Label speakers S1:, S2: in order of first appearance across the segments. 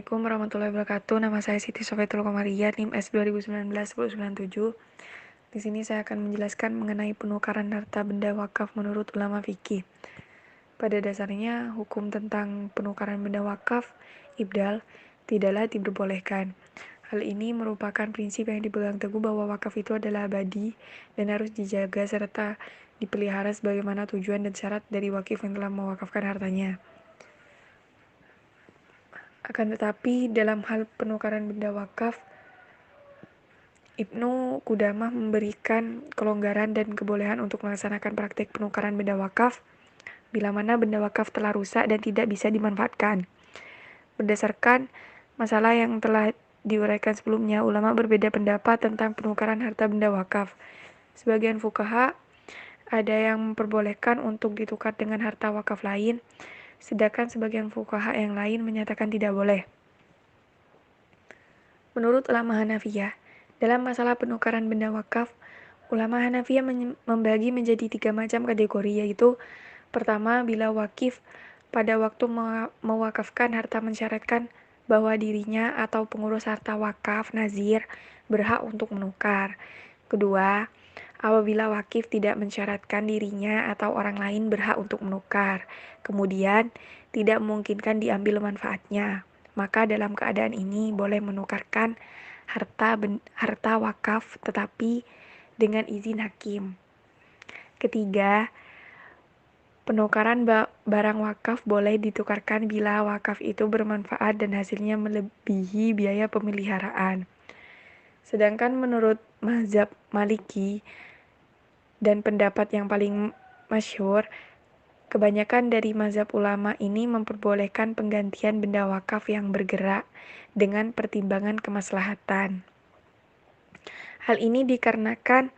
S1: Assalamualaikum warahmatullahi wabarakatuh. Nama saya Siti Sofetul Komaria, NIM S 2019-1097. Di sini saya akan menjelaskan mengenai penukaran harta benda wakaf menurut ulama fikih. Pada dasarnya, hukum tentang penukaran benda wakaf, ibdal, tidaklah diperbolehkan. Hal ini merupakan prinsip yang dipegang teguh bahwa wakaf itu adalah abadi dan harus dijaga serta dipelihara sebagaimana tujuan dan syarat dari wakif yang telah mewakafkan hartanya. Akan tetapi, dalam hal penukaran benda wakaf, Ibnu Qudamah memberikan kelonggaran dan kebolehan untuk melaksanakan praktik penukaran benda wakaf bila mana benda wakaf telah rusak dan tidak bisa dimanfaatkan. Berdasarkan masalah yang telah diuraikan sebelumnya, ulama berbeda pendapat tentang penukaran harta benda wakaf. Sebagian fuqaha ada yang memperbolehkan untuk ditukar dengan harta wakaf lain, sedangkan sebagian fuqaha yang lain menyatakan tidak boleh. Menurut ulama Hanafiyah, dalam masalah penukaran benda wakaf, ulama Hanafiyah membagi menjadi 3 macam kategori, yaitu pertama, bila wakif pada waktu mewakafkan harta mensyaratkan bahwa dirinya atau pengurus harta wakaf nazir berhak untuk menukar. Kedua, apabila wakif tidak mensyaratkan dirinya atau orang lain berhak untuk menukar, kemudian tidak memungkinkan diambil manfaatnya, maka dalam keadaan ini boleh menukarkan harta wakaf tetapi dengan izin hakim. Ketiga, penukaran barang wakaf boleh ditukarkan bila wakaf itu bermanfaat dan hasilnya melebihi biaya pemeliharaan. Sedangkan menurut mazhab Maliki dan pendapat yang paling masyhur, kebanyakan dari mazhab ulama ini memperbolehkan penggantian benda wakaf yang bergerak dengan pertimbangan kemaslahatan. Hal ini dikarenakan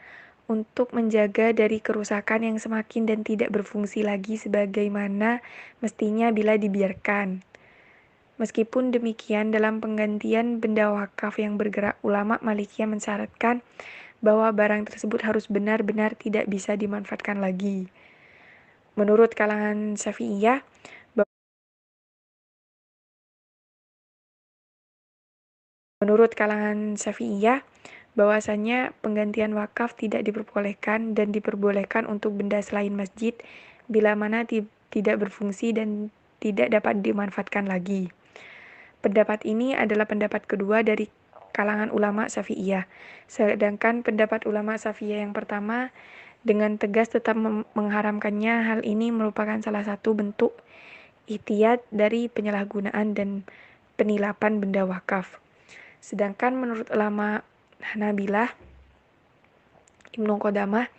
S1: untuk menjaga dari kerusakan yang semakin dan tidak berfungsi lagi sebagaimana mestinya bila dibiarkan. Meskipun demikian, dalam penggantian benda wakaf yang bergerak, ulama Malikiyah mensyaratkan bahwa barang tersebut harus benar-benar tidak bisa dimanfaatkan lagi. Menurut kalangan Syafi'iyah, bahwasanya penggantian wakaf tidak diperbolehkan dan diperbolehkan untuk benda selain masjid bila mana tidak berfungsi dan tidak dapat dimanfaatkan lagi. Pendapat ini adalah pendapat kedua dari kalangan ulama Syafi'iyah. Sedangkan pendapat ulama Syafi'iyah yang pertama dengan tegas tetap mengharamkannya. Hal ini merupakan salah satu bentuk ihtiyat dari penyalahgunaan dan penilapan benda wakaf. Sedangkan menurut ulama Hanabilah, Ibnu Qudamah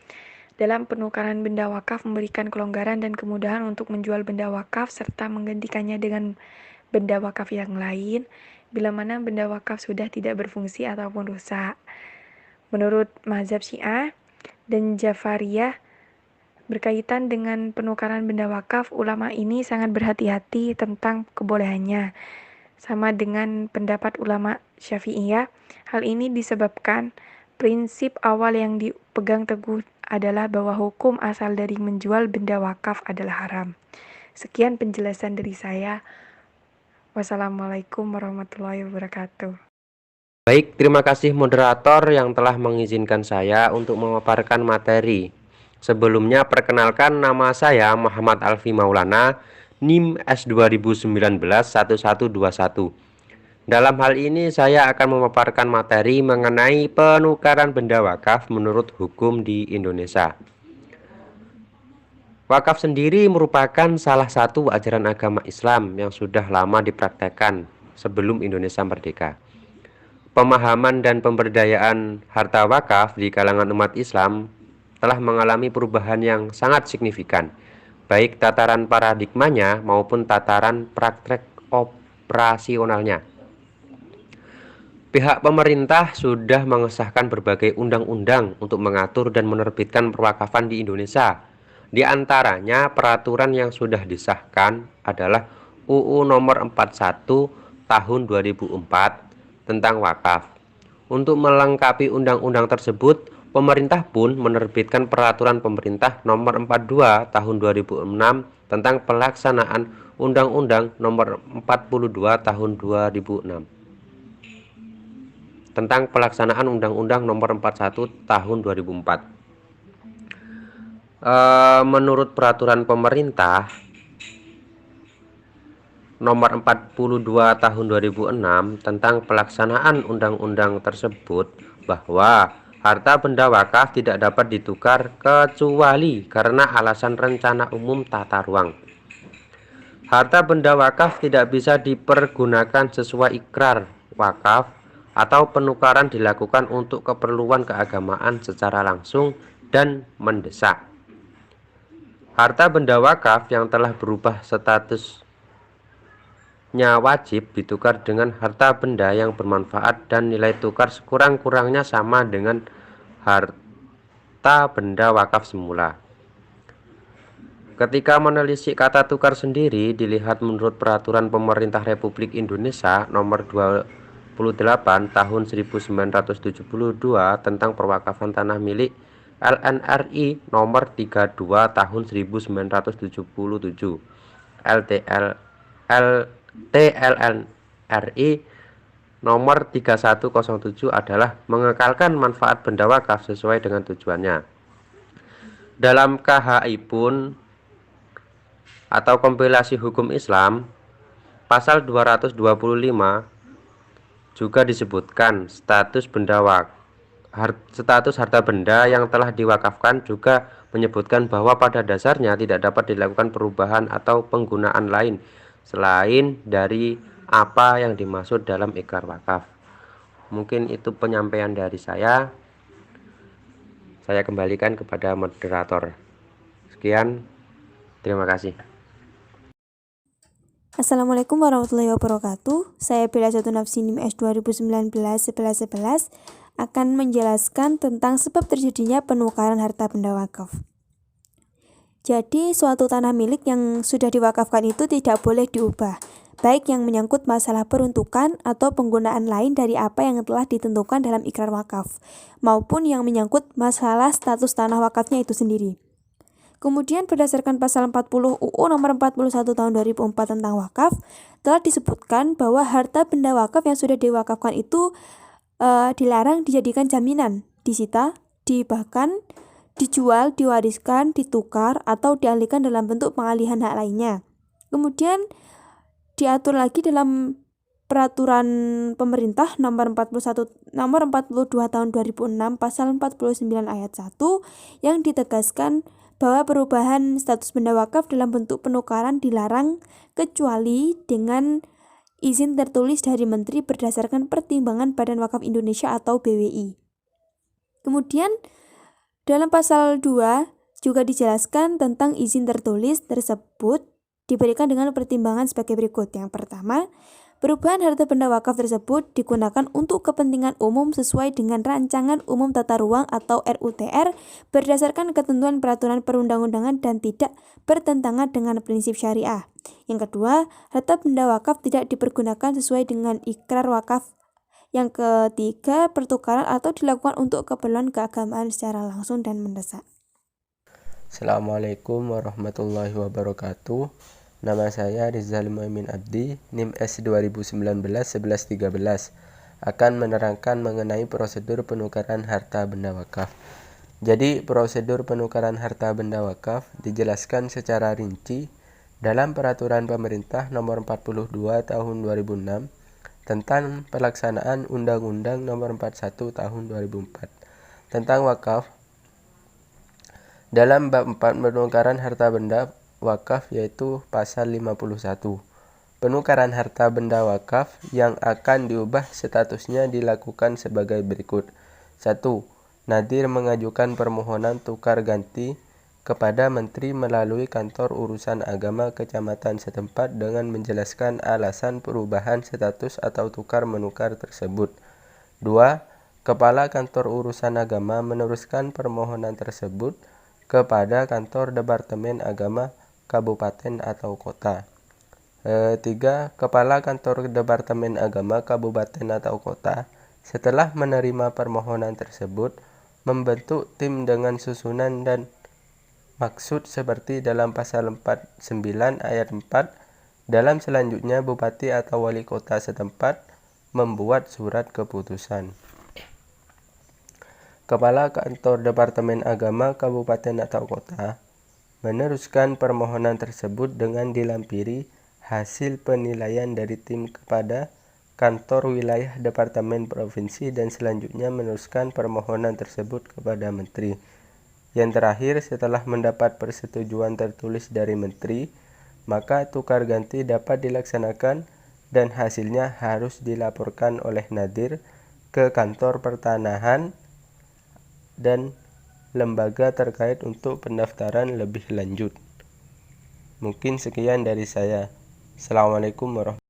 S1: dalam penukaran benda wakaf memberikan kelonggaran dan kemudahan untuk menjual benda wakaf serta menggantikannya dengan benda wakaf yang lain bila mana benda wakaf sudah tidak berfungsi ataupun rusak. Menurut mazhab Syiah dan Jafariyah berkaitan dengan penukaran benda wakaf, ulama ini sangat berhati-hati tentang kebolehannya. Sama dengan pendapat ulama Syafi'iyah, hal ini disebabkan prinsip awal yang dipegang teguh adalah bahwa hukum asal dari menjual benda wakaf adalah haram. Sekian penjelasan dari saya. Wassalamualaikum warahmatullahi wabarakatuh.
S2: Baik, terima kasih moderator yang telah mengizinkan saya untuk memaparkan materi. Sebelumnya perkenalkan, nama saya Muhammad Alfi Maulana, NIM S 2019-1121. Dalam hal ini saya akan memaparkan materi mengenai penukaran benda wakaf menurut hukum di Indonesia. Wakaf sendiri merupakan salah satu ajaran agama Islam yang sudah lama dipraktekkan sebelum Indonesia merdeka. Pemahaman dan pemberdayaan harta wakaf di kalangan umat Islam telah mengalami perubahan yang sangat signifikan, baik tataran paradigmanya maupun tataran praktek operasionalnya. Pihak pemerintah sudah mengesahkan berbagai undang-undang untuk mengatur dan menerbitkan perwakafan di Indonesia. Di antaranya peraturan yang sudah disahkan adalah UU Nomor 41 Tahun 2004 tentang wakaf. Untuk melengkapi undang-undang tersebut, pemerintah pun menerbitkan peraturan pemerintah Nomor 42 Tahun 2006 tentang pelaksanaan Undang-Undang Nomor 42 Tahun 2006 tentang pelaksanaan Undang-Undang Nomor 41 Tahun 2004. Menurut peraturan pemerintah Nomor 42 Tahun 2006 tentang pelaksanaan undang-undang tersebut bahwa harta benda wakaf tidak dapat ditukar kecuali karena alasan rencana umum tata ruang. Harta benda wakaf tidak bisa dipergunakan sesuai ikrar wakaf atau penukaran dilakukan untuk keperluan keagamaan secara langsung dan mendesak. Harta benda wakaf yang telah berubah statusnya wajib ditukar dengan harta benda yang bermanfaat dan nilai tukar sekurang-kurangnya sama dengan harta benda wakaf semula. Ketika menelisik kata tukar sendiri, dilihat menurut Peraturan Pemerintah Republik Indonesia Nomor 28 Tahun 1972 tentang Perwakafan Tanah Milik LNRI Nomor 32 Tahun 1977 TLNRI Nomor 3107 adalah mengekalkan manfaat benda wakaf sesuai dengan tujuannya. Dalam KHI pun atau kompilasi hukum Islam pasal 225 juga disebutkan status harta benda yang telah diwakafkan, juga menyebutkan bahwa pada dasarnya tidak dapat dilakukan perubahan atau penggunaan lain selain dari apa yang dimaksud dalam ikrar wakaf. Mungkin itu penyampaian dari saya. Saya kembalikan kepada moderator. Sekian, terima kasih.
S3: Assalamualaikum warahmatullahi wabarakatuh. Saya Bella Jatuh Nafsi NIM S 2019-11-11 akan menjelaskan tentang sebab terjadinya penukaran harta benda wakaf. Jadi, suatu tanah milik yang sudah diwakafkan itu tidak boleh diubah, baik yang menyangkut masalah peruntukan atau penggunaan lain dari apa yang telah ditentukan dalam ikrar wakaf, maupun yang menyangkut masalah status tanah wakafnya itu sendiri. Kemudian berdasarkan pasal 40 UU nomor 41 tahun 2004 tentang wakaf, telah disebutkan bahwa harta benda wakaf yang sudah diwakafkan itu dilarang dijadikan jaminan, disita, dihibahkan, dijual, diwariskan, ditukar, atau dialihkan dalam bentuk pengalihan hak lainnya. Kemudian diatur lagi dalam Peraturan Pemerintah nomor 42 tahun 2006 pasal 49 ayat 1 yang ditegaskan bahwa perubahan status benda wakaf dalam bentuk penukaran dilarang kecuali dengan izin tertulis dari Menteri berdasarkan pertimbangan Badan Wakaf Indonesia atau BWI. Kemudian dalam pasal 2 juga dijelaskan tentang izin tertulis tersebut diberikan dengan pertimbangan sebagai berikut. Yang pertama, perubahan harta benda wakaf tersebut digunakan untuk kepentingan umum sesuai dengan Rancangan Umum Tata Ruang atau RUTR berdasarkan ketentuan peraturan perundang-undangan dan tidak bertentangan dengan prinsip syariah. Yang kedua, harta benda wakaf tidak dipergunakan sesuai dengan ikrar wakaf. Yang ketiga, pertukaran atau dilakukan untuk keperluan keagamaan secara langsung dan mendesak.
S4: Assalamualaikum warahmatullahi wabarakatuh. Nama saya Rizal Muhammad Abdi, NIM S 2019-11-13, akan menerangkan mengenai prosedur penukaran harta benda wakaf. Jadi, prosedur penukaran harta benda wakaf dijelaskan secara rinci dalam Peraturan Pemerintah Nomor 42 Tahun 2006 tentang pelaksanaan Undang-Undang Nomor 41 Tahun 2004 tentang wakaf. Dalam bab 4 penukaran harta benda wakaf, yaitu pasal 51. Penukaran harta benda wakaf yang akan diubah statusnya dilakukan sebagai berikut. 1. Nadir mengajukan permohonan tukar ganti kepada Menteri melalui Kantor Urusan Agama Kecamatan setempat dengan menjelaskan alasan perubahan status atau tukar-menukar tersebut. 2. Kepala Kantor Urusan Agama meneruskan permohonan tersebut kepada Kantor Departemen Agama Kabupaten atau Kota. 3. Kepala Kantor Departemen Agama Kabupaten atau Kota setelah menerima permohonan tersebut membentuk tim dengan susunan dan maksud seperti dalam pasal 49 ayat 4, dalam selanjutnya bupati atau wali kota setempat membuat surat keputusan. Kepala Kantor Departemen Agama Kabupaten atau Kota meneruskan permohonan tersebut dengan dilampiri hasil penilaian dari tim kepada Kantor Wilayah Departemen Provinsi dan selanjutnya meneruskan permohonan tersebut kepada Menteri. Yang terakhir, setelah mendapat persetujuan tertulis dari Menteri, maka tukar ganti dapat dilaksanakan dan hasilnya harus dilaporkan oleh Nadir ke Kantor Pertanahan dan lembaga terkait untuk pendaftaran lebih lanjut. Mungkin sekian dari saya. Assalamualaikum warahmatullahi wabarakatuh.